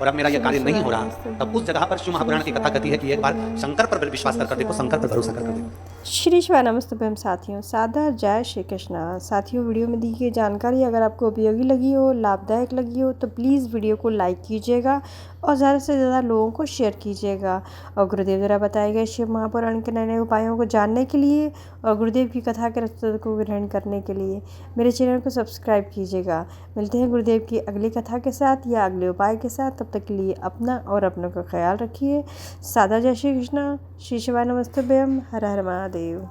और अब मेरा यह कार्य नहीं हो रहा, तब उस जगह पर शिव महापुराण की कथा कहती है कि एक बार शंकर पर विश्वास कर देखो, शंकर पर भरोसा कर देखो। श्री शिवाय नमस्तुभ्यं साथियों, सादर जय श्री कृष्णा। साथियों, वीडियो में दी गई जानकारी अगर आपको उपयोगी लगी हो, लाभदायक लगी हो तो प्लीज़ वीडियो को लाइक कीजिएगा और ज़्यादा से ज़्यादा लोगों को शेयर कीजिएगा। और गुरुदेव द्वारा बताए गए शिव महापुराण के नए नए उपायों को जानने के लिए और गुरुदेव की कथा के रस्तों को ग्रहण करने के लिए मेरे चैनल को सब्सक्राइब कीजिएगा। मिलते हैं गुरुदेव की अगली कथा के साथ या अगले उपाय के साथ, तब तक के लिए अपना और अपनों का ख्याल रखिए। सादा जय श्री कृष्णा। श्री शिवाय नमस्तुभ्यं। हर हर महादेव।